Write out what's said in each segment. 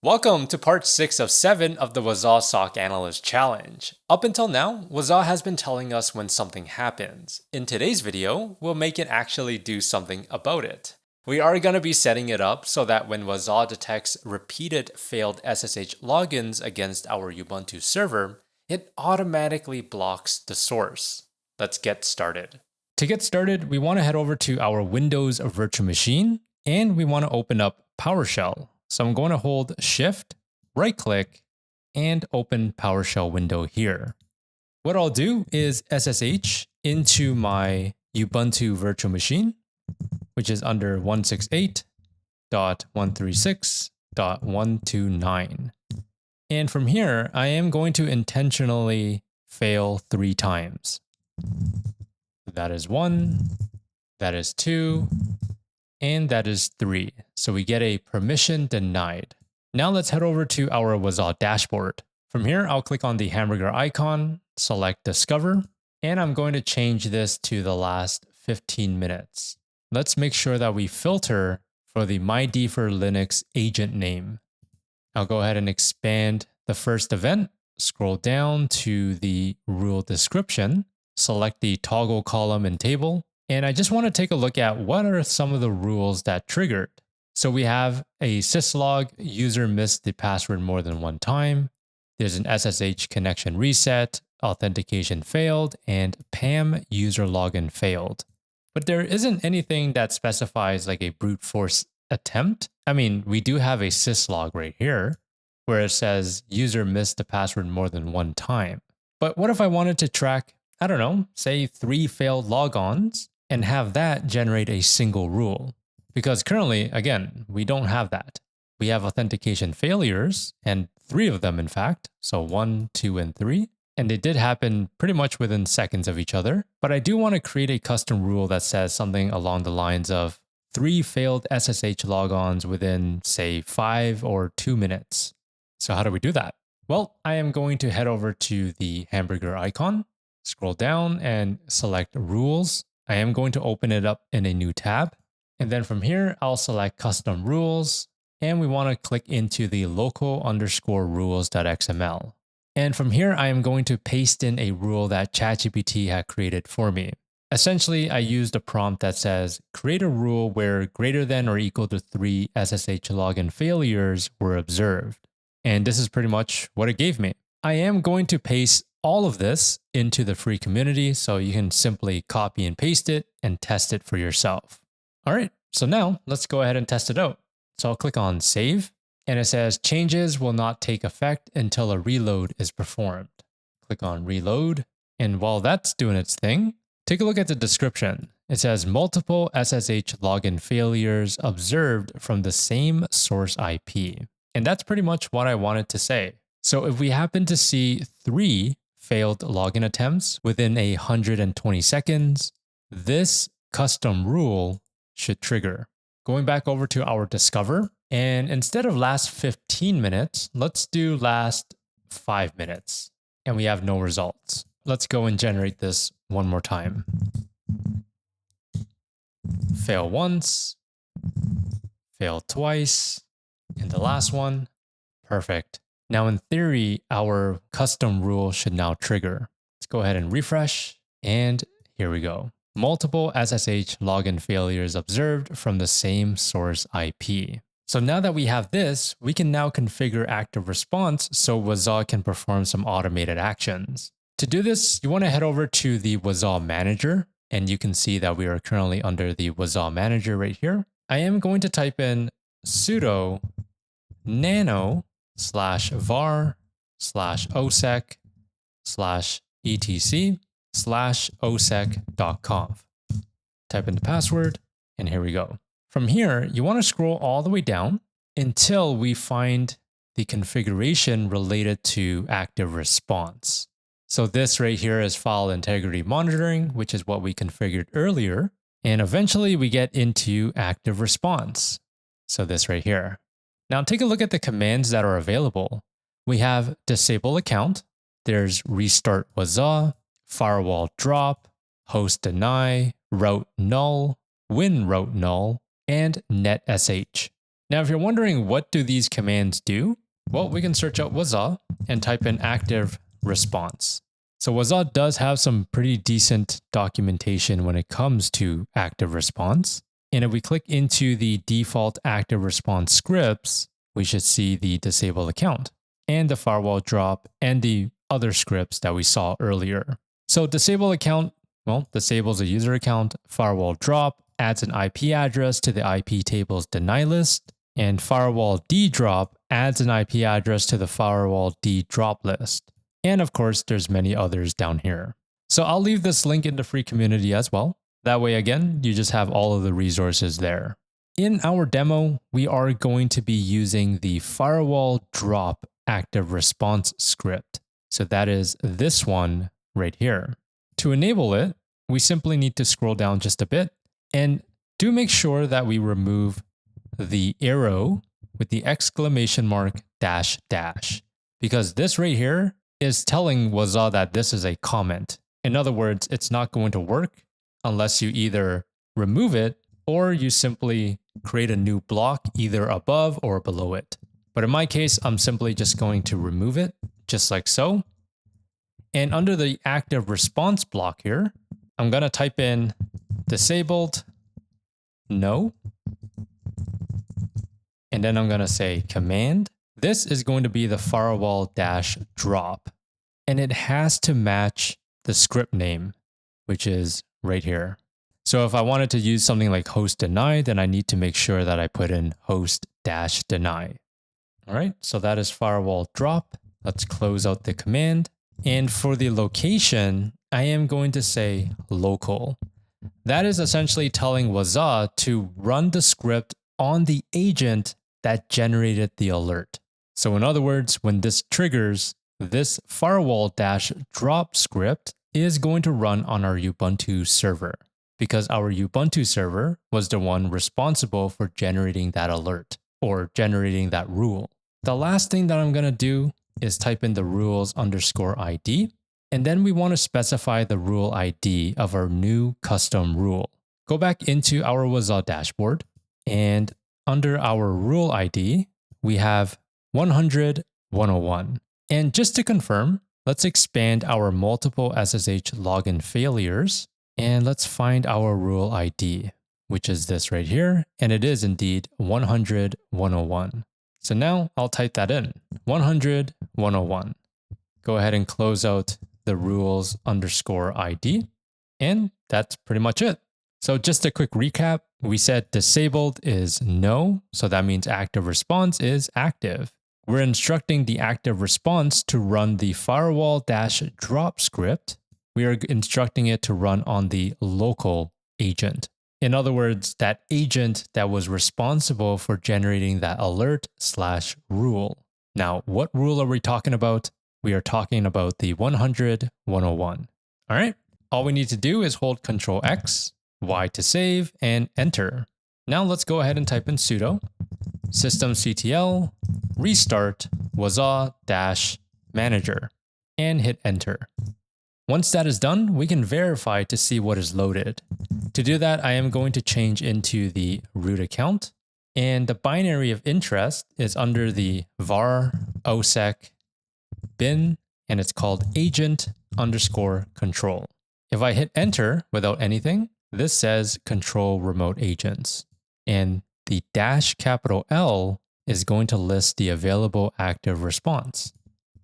Welcome to part 6 of 7 of the Wazuh SOC Analyst Challenge. Up until now, Wazuh has been telling us when something happens. In today's video, we'll make it actually do something about it. We are going to be setting it up so that when Wazuh detects repeated failed SSH logins against our Ubuntu server, it automatically blocks the source. Let's get started. To get started, we want to head over to our Windows virtual machine, and we want to open up PowerShell. So I'm going to hold Shift, right click, and open PowerShell window here. What I'll do is SSH into my Ubuntu virtual machine, which is under 168.136.129. And from here, I am going to intentionally fail 3 times. That is 1, that is 2, and that is 3. So we get a permission denied. Now let's head over to our Wazuh dashboard. From here, I'll click on the hamburger icon, select Discover, and I'm going to change this to the last 15 minutes. Let's make sure that we filter for the MyD for Linux agent name. I'll go ahead and expand the first event, scroll down to the rule description, select the toggle column and table, and I just want to take a look at what are some of the rules that triggered. So we have a syslog, user missed the password more than one time. There's an SSH connection reset, authentication failed, and PAM user login failed. But there isn't anything that specifies like a brute force attempt. I mean, we do have a syslog right here where it says user missed the password more than one time. But what if I wanted to track, I don't know, say 3 failed logons and have that generate a single rule? Because currently, again, we don't have that. We have authentication failures, and 3 of them, in fact. So 1, 2, and 3. And they did happen pretty much within seconds of each other. But I do want to create a custom rule that says something along the lines of 3 failed SSH logons within, say, 5 or 2 minutes. So how do we do that? Well, I am going to head over to the hamburger icon, scroll down, and select Rules. I am going to open it up in a new tab. And then from here, I'll select Custom Rules. And we want to click into the local_rules.xml. And from here, I am going to paste in a rule that ChatGPT had created for me. Essentially, I used a prompt that says, create a rule where greater than or equal to 3 SSH login failures were observed. And this is pretty much what it gave me. I am going to paste all of this into the free community, so you can simply copy and paste it and test it for yourself. All right, so now let's go ahead and test it out. So I'll click on Save, and it says changes will not take effect until a reload is performed. Click on Reload, and while that's doing its thing, take a look at the description. It says multiple SSH login failures observed from the same source IP. And that's pretty much what I wanted to say. So if we happen to see 3 failed login attempts within 120 seconds, this custom rule should trigger. Going back over to our Discover, and instead of last 15 minutes, let's do last 5 minutes. And we have no results. Let's go and generate this one more time. Fail once, fail twice, and the last one, perfect. Now in theory, our custom rule should now trigger. Let's go ahead and refresh, and here we go. Multiple SSH login failures observed from the same source IP. So now that we have this, we can now configure active response so Wazuh can perform some automated actions. To do this, you want to head over to the Wazuh manager, and you can see that we are currently under the Wazuh manager right here. I am going to type in sudo nano/var/osec/etc/osec.conf. Type in the password, and here we go. From here, you want to scroll all the way down until we find the configuration related to active response. So this right here is file integrity monitoring, which is what we configured earlier. And eventually we get into active response. So this right here. Now take a look at the commands that are available. We have disable account, there's restart Wazuh, firewall drop, host deny, route null, win route null, and net sh. Now, if you're wondering what do these commands do, well, we can search out Wazuh and type in active response. So Wazuh does have some pretty decent documentation when it comes to active response. And if we click into the default active response scripts, we should see the disable account and the firewall drop and the other scripts that we saw earlier. So disable account, well, disables a user account. Firewall drop adds an IP address to the IP table's deny list. And firewall ddrop adds an IP address to the firewall ddrop list. And of course, there's many others down here. So I'll leave this link in the free community as well. That way, again, you just have all of the resources there. In our demo, we are going to be using the firewall drop active response script. So that is this one right here. To enable it, we simply need to scroll down just a bit and do make sure that we remove the arrow with the exclamation mark dash dash, because this right here is telling Wazuh that this is a comment. In other words, it's not going to work unless you either remove it or you simply create a new block either above or below it. But in my case, I'm simply just going to remove it just like so. And under the active response block here, I'm going to type in disabled no. And then I'm going to say command. This is going to be the firewall dash drop. And it has to match the script name, which is right here. So if I wanted to use something like host deny, then I need to make sure that I put in host dash deny. All right, so that is firewall drop. Let's close out the command. And for the location, I am going to say local. That is essentially telling Wazuh to run the script on the agent that generated the alert. So in other words, when this triggers, this firewall dash drop script is going to run on our Ubuntu server, because our Ubuntu server was the one responsible for generating that alert or generating that rule. The last thing that I'm going to do is type in the rules underscore ID. And then we want to specify the rule ID of our new custom rule. Go back into our Wazuh dashboard, and under our rule ID, we have 100, 101. And just to confirm, let's expand our multiple SSH login failures, and let's find our rule ID, which is this right here. And it is indeed 100, 101. So now I'll type that in, 100, 101. Go ahead and close out the rules underscore ID. And that's pretty much it. So just a quick recap, we said disabled is no. So that means active response is active. We're instructing the active response to run the firewall dash drop script. We are instructing it to run on the local agent. In other words, that agent that was responsible for generating that alert slash rule. Now, what rule are we talking about? We are talking about the 100, 101. All right. All we need to do is hold Control X, Y to save, and enter. Now let's go ahead and type in sudo systemctl restart wazuh-manager and hit enter. Once that is done, we can verify to see what is loaded. To do that, I am going to change into the root account, and the binary of interest is under the var osec bin, and it's called agent underscore control. If I hit enter without anything, this says control remote agents. And the dash capital L is going to list the available active response.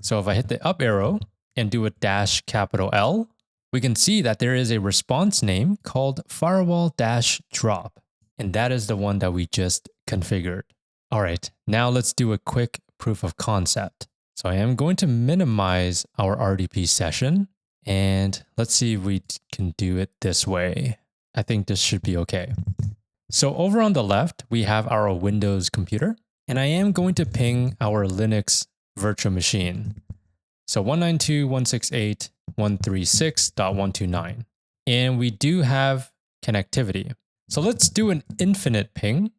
So if I hit the up arrow and do a dash capital L, we can see that there is a response name called firewall dash drop. And that is the one that we just configured. All right, now let's do a quick proof of concept. So I am going to minimize our RDP session, and let's see if we can do it this way. I think this should be okay. So over on the left, we have our Windows computer, and I am going to ping our Linux virtual machine. So 192.168.136.129. And we do have connectivity. So let's do an infinite ping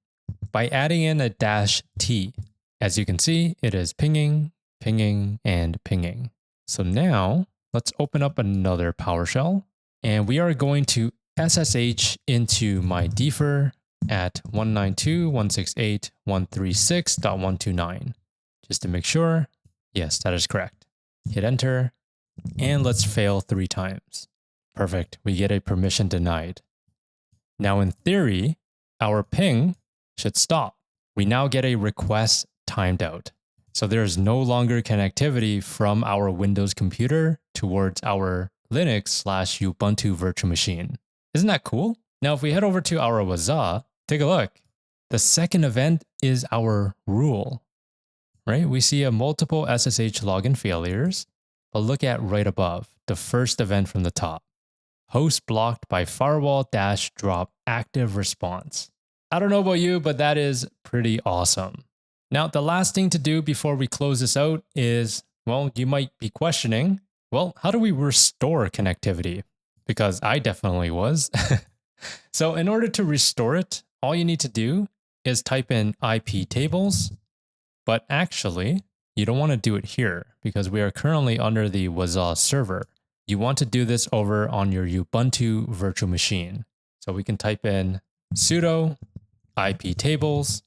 by adding in a -t. As you can see, it is pinging, pinging, and pinging. So now let's open up another PowerShell, and we are going to SSH into my defer at 192.168.136.129. Just to make sure, yes, that is correct. Hit enter, and let's fail 3 times. Perfect, we get a permission denied. Now in theory, our ping should stop. We now get a request timed out. So there is no longer connectivity from our Windows computer towards our Linux/Ubuntu virtual machine. Isn't that cool? Now, if we head over to our Wazuh, take a look. The second event is our rule, right? We see a multiple SSH login failures, but look at right above, the first event from the top. Host blocked by firewall-drop active response. I don't know about you, but that is pretty awesome. Now, the last thing to do before we close this out is, well, you might be questioning, well, how do we restore connectivity? Because I definitely was. So in order to restore it, all you need to do is type in IP tables, but actually, you don't want to do it here because we are currently under the Wazuh server. You want to do this over on your Ubuntu virtual machine. So we can type in sudo IP tables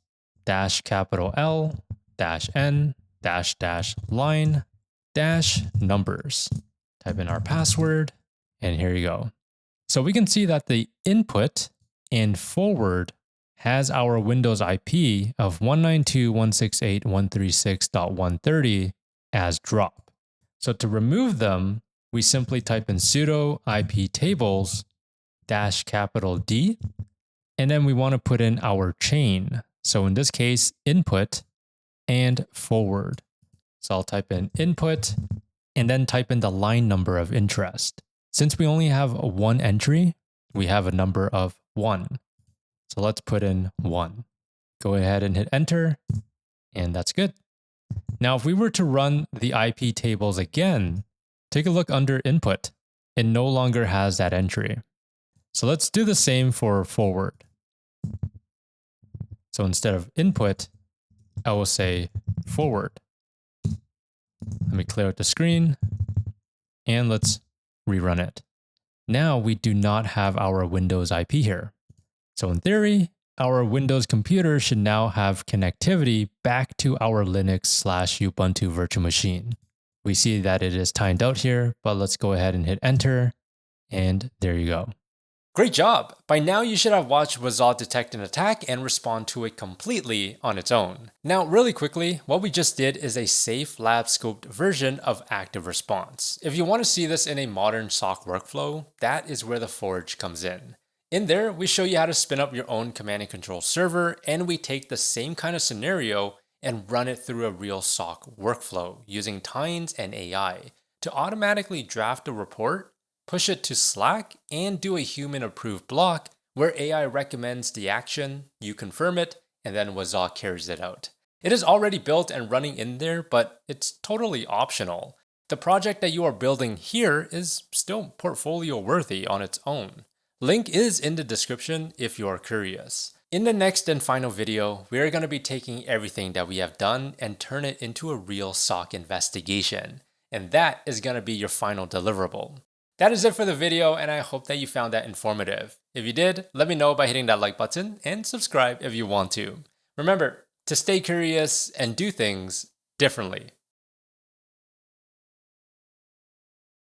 -L -N -line -numbers. Type in our password, and here you go. So we can see that the input and forward has our Windows IP of 192.168.136.130 as drop. So to remove them, we simply type in sudo IP tables -D, and then we want to put in our chain. So in this case, input and forward. So I'll type in input and then type in the line number of interest. Since we only have one entry, we have a number of 1. So let's put in 1. Go ahead and hit enter, and that's good. Now, if we were to run the IP tables again, take a look under input. It no longer has that entry. So let's do the same for forward. So instead of input, I will say forward. Let me clear out the screen, and let's rerun it. Now we do not have our Windows IP here. So in theory, our Windows computer should now have connectivity back to our Linux/Ubuntu virtual machine. We see that it is timed out here, but let's go ahead and hit enter, and there you go. Great job! By now you should have watched Wazuh detect an attack and respond to it completely on its own. Now really quickly, what we just did is a safe lab scoped version of active response. If you want to see this in a modern SOC workflow, that is where the Forge comes in. In there, we show you how to spin up your own command and control server, and we take the same kind of scenario and run it through a real SOC workflow using Tines and AI to automatically draft a report, push it to Slack, and do a human-approved block where AI recommends the action, you confirm it, and then Wazuh carries it out. It is already built and running in there, but it's totally optional. The project that you are building here is still portfolio worthy on its own. Link is in the description if you are curious. In the next and final video, we are going to be taking everything that we have done and turn it into a real SOC investigation. And that is going to be your final deliverable. That is it for the video, and I hope that you found that informative. If you did, let me know by hitting that like button and subscribe if you want to. Remember to stay curious and do things differently.